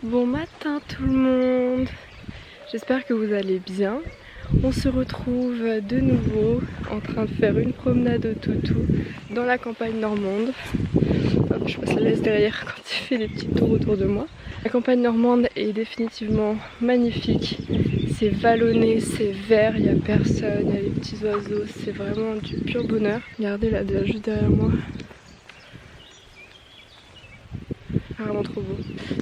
Bon matin tout le monde, j'espère que vous allez bien. On se retrouve de nouveau en train de faire une promenade au toutou dans la campagne normande. Hop, je passe la laisse derrière quand il fait des petits tours autour de moi. La campagne normande est définitivement magnifique. C'est vallonné, c'est vert, il n'y a personne, il y a les petits oiseaux, c'est vraiment du pur bonheur. Regardez là, juste derrière moi. Vraiment trop beau.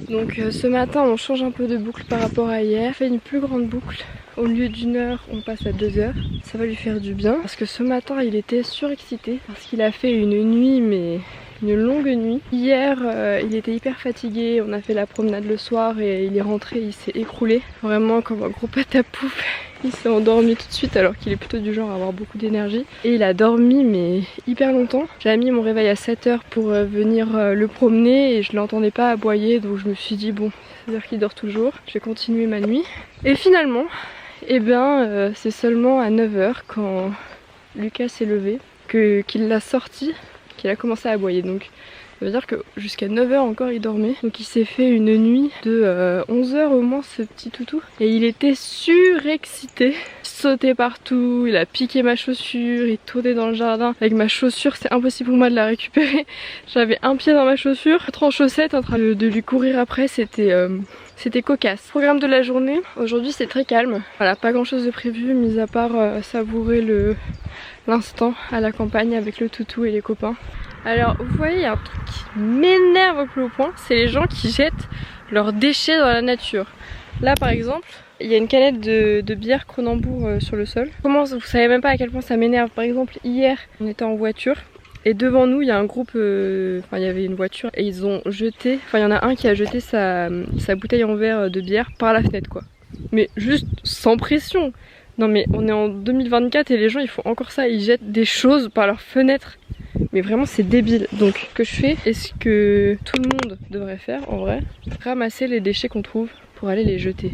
Donc ce matin on change un peu de boucle par rapport à hier. On fait une plus grande boucle. Au lieu d'une heure on passe à 2 heures. Ça va lui faire du bien parce que ce matin il était surexcité parce qu'il a fait une nuit, mais une longue nuit. Hier il était hyper fatigué, on a fait la promenade le soir et il est rentré, il s'est écroulé. Vraiment comme un gros patapouf. Il s'est endormi tout de suite alors qu'il est plutôt du genre à avoir beaucoup d'énergie. Et il a dormi mais hyper longtemps. J'avais mis mon réveil à 7 heures pour venir le promener et je l'entendais pas aboyer, donc je me suis dit bon, c'est-à-dire qu'il dort toujours, je vais continuer ma nuit. Et finalement, c'est seulement à 9 heures quand Lucas s'est levé qu'il l'a sorti, qu'il a commencé à aboyer. Donc ça veut dire que jusqu'à 9 heures encore il dormait. Donc il s'est fait une nuit de 11 heures au moins, ce petit toutou. Et il était surexcité. Il sautait partout, il a piqué ma chaussure, il tournait dans le jardin. Avec ma chaussure, c'est impossible pour moi de la récupérer. J'avais un pied dans ma chaussure, 4 en chaussettes en train de lui courir après, c'était cocasse. Programme de la journée, aujourd'hui c'est très calme. Voilà, pas grand chose de prévu, mis à part savourer l'instant à la campagne avec le toutou et les copains. Alors vous voyez, il y a un truc qui m'énerve au plus haut point, c'est les gens qui jettent leurs déchets dans la nature. Là par exemple, il y a une canette de bière Kronenbourg sur le sol. Comment vous savez même pas à quel point ça m'énerve. Par exemple hier, on était en voiture et devant nous il y a un groupe, il y avait une voiture et ils ont jeté, il y en a un qui a jeté sa bouteille en verre de bière par la fenêtre quoi. Mais juste sans pression. Non mais on est en 2024 et les gens ils font encore ça, ils jettent des choses par leur fenêtre. Mais vraiment c'est débile. Donc ce que je fais, et ce que tout le monde devrait faire en vrai, ramasser les déchets qu'on trouve pour aller les jeter.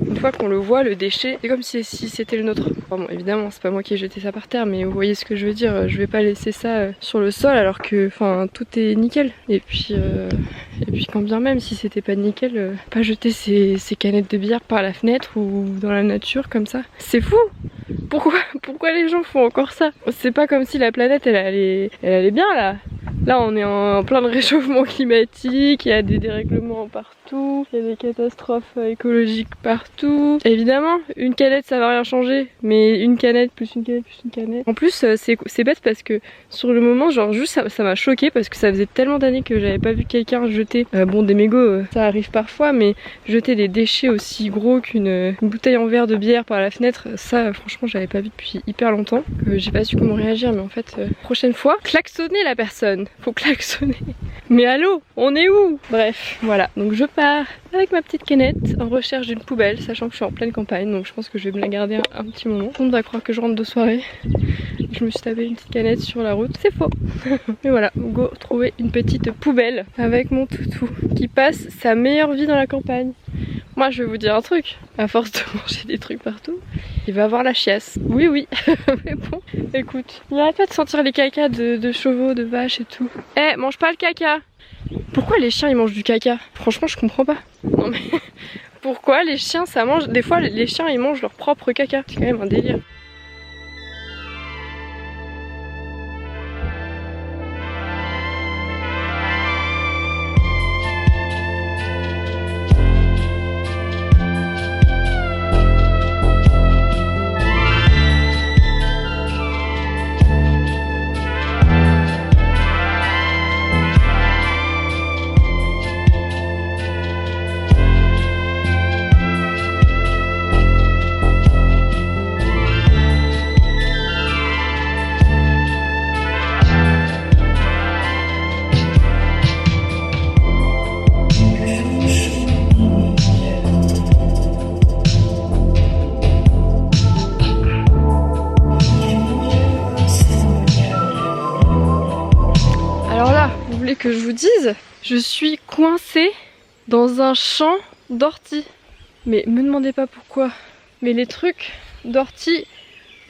Une fois qu'on le voit, le déchet, c'est comme si c'était le nôtre. Bon, évidemment c'est pas moi qui ai jeté ça par terre, mais vous voyez ce que je veux dire. Je vais pas laisser ça sur le sol alors que tout est nickel. Et puis quand bien même si c'était pas nickel, pas jeter ces canettes de bière par la fenêtre ou dans la nature comme ça. C'est fou. Pourquoi les gens font encore ça? C'est pas comme si la planète elle allait bien là. Là on est en plein de réchauffement climatique, il y a des dérèglements partout, il y a des catastrophes écologiques partout. Évidemment, une canette ça va rien changer, mais une canette plus une canette plus une canette. En plus c'est bête parce que sur le moment genre juste ça m'a choqué parce que ça faisait tellement d'années que j'avais pas vu quelqu'un jeter, des mégots ça arrive parfois, mais jeter des déchets aussi gros qu'une bouteille en verre de bière par la fenêtre, ça franchement j'avais pas vu depuis hyper longtemps. J'ai pas su comment réagir, mais en fait prochaine fois, klaxonner la personne. Faut klaxonner. Mais allô, on est où? Bref, voilà. Donc je pars avec ma petite canette en recherche d'une poubelle, sachant que je suis en pleine campagne, donc je pense que je vais me la garder un petit moment. On va croire que je rentre de soirée. Je me suis tapé une petite canette sur la route. C'est faux. Mais voilà, go trouver une petite poubelle avec mon toutou qui passe sa meilleure vie dans la campagne. Moi je vais vous dire un truc, à force de manger des trucs partout, il va avoir la chiasse. Oui, mais bon, écoute, il arrête pas de sentir les cacas de chevaux, de vaches et tout. Eh, mange pas le caca. Pourquoi les chiens ils mangent du caca? Franchement je comprends pas. Non mais, pourquoi les chiens ça mange? Des fois les chiens ils mangent leur propre caca, c'est quand même un délire. Que je vous dise, je suis coincée dans un champ d'orties. Mais me demandez pas pourquoi. Mais les trucs d'orties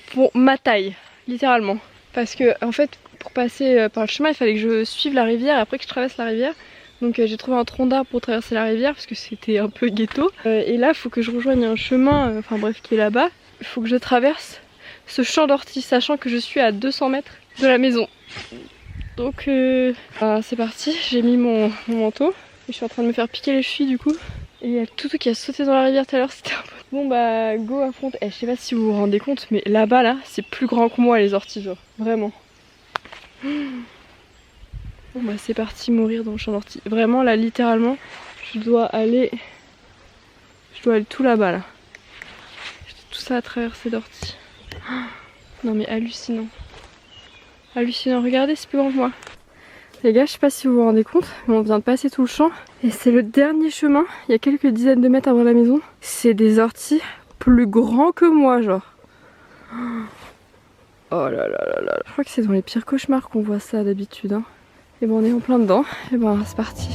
font ma taille, littéralement. Parce que en fait, pour passer par le chemin, il fallait que je suive la rivière et après que je traverse la rivière. Donc j'ai trouvé un tronc d'arbre pour traverser la rivière parce que c'était un peu ghetto. Et là il faut que je rejoigne un chemin, enfin bref, qui est là-bas. Il faut que je traverse ce champ d'ortie, sachant que je suis à 200 mètres de la maison. Donc c'est parti, j'ai mis mon manteau. Et je suis en train de me faire piquer les chevilles du coup. Et il y a le toutou qui a sauté dans la rivière tout à l'heure, c'était un peu... Bon bah go à fond. Je sais pas si vous vous rendez compte, mais là-bas là, c'est plus grand que moi les orties, genre. Vraiment. Bon bah c'est parti, mourir dans le champ d'ortie. Vraiment là, littéralement, je dois aller tout là-bas là. J'ai tout ça à traverser d'ortie. Non mais hallucinant. Hallucinant, regardez, c'est plus grand que moi. Les gars, je sais pas si vous vous rendez compte, mais on vient de passer tout le champ. Et c'est le dernier chemin, il y a quelques dizaines de mètres avant la maison. C'est des orties plus grands que moi, genre. Oh là là là là. Je crois que c'est dans les pires cauchemars qu'on voit ça d'habitude. Hein. Et bon, on est en plein dedans. Et ben, c'est parti.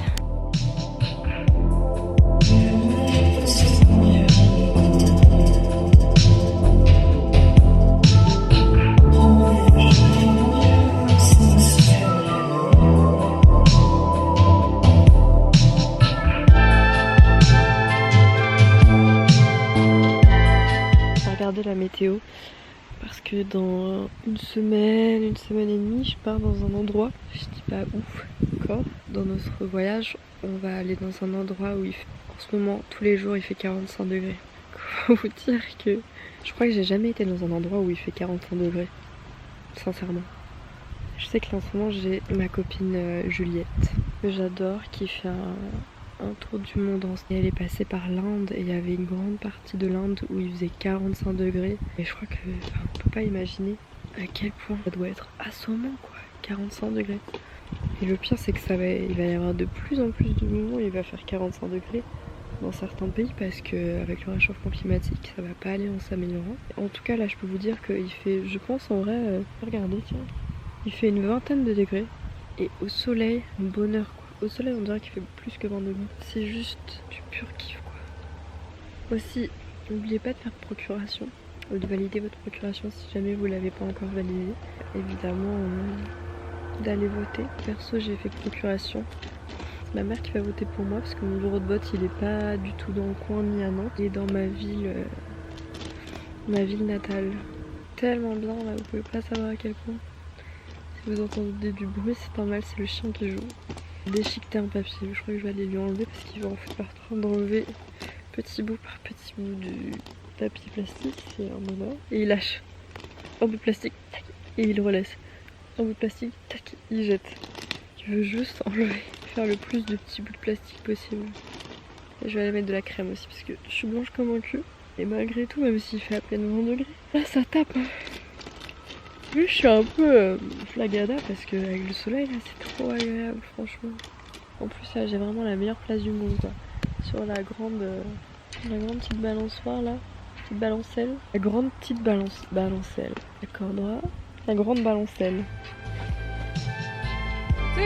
La météo parce que dans une semaine et demie je pars dans un endroit, je dis pas où encore. Dans notre voyage on va aller dans un endroit où il fait, en ce moment tous les jours il fait 45 degrés. Comment vous dire que je crois que j'ai jamais été dans un endroit où il fait 45 degrés, sincèrement. Je sais que là en ce moment j'ai ma copine Juliette que j'adore qui fait un tour du monde. Elle est passée par l'Inde et il y avait une grande partie de l'Inde où il faisait 45 degrés. Et je crois que on peut pas imaginer à quel point ça doit être assommant quoi, 45 degrés. Et le pire c'est que il va y avoir de plus en plus de moments où il va faire 45 degrés dans certains pays parce que avec le réchauffement climatique ça va pas aller en s'améliorant. En tout cas là je peux vous dire qu'il fait, je pense en vrai, regardez tiens, il fait une vingtaine de degrés et au soleil, un bonheur quoi. Au soleil on dirait qu'il fait plus que 20 degrés. C'est juste du pur kiff quoi. Aussi, n'oubliez pas de faire procuration, ou de valider votre procuration si jamais vous l'avez pas encore validée. Évidemment d'aller voter. Perso j'ai fait procuration. C'est ma mère qui va voter pour moi parce que mon bureau de vote il est pas du tout dans le coin ni à Nantes. Il est dans ma ville natale. Tellement bien là, vous pouvez pas savoir à quel point. Si vous entendez du bruit c'est normal, c'est le chien qui joue. Déchiqueter un papier, je crois que je vais aller lui enlever parce qu'il va en fait en train d'enlever petit bout par petit bout du papier plastique, c'est un moment. Et il lâche un bout de plastique, tac, et il relaisse. Un bout de plastique, tac, il jette. Il veut juste enlever, faire le plus de petits bouts de plastique possible. Et je vais aller mettre de la crème aussi parce que je suis blanche comme un cul. Et malgré tout, même s'il fait à peine 20 degrés, là ça tape hein. Je suis un peu flagada parce que avec le soleil là c'est trop agréable franchement. En plus là j'ai vraiment la meilleure place du monde quoi. Sur la grande petite balançoire là, petite balancelle. La grande petite balancelle. D'accord droit. La grande balancelle. Oui.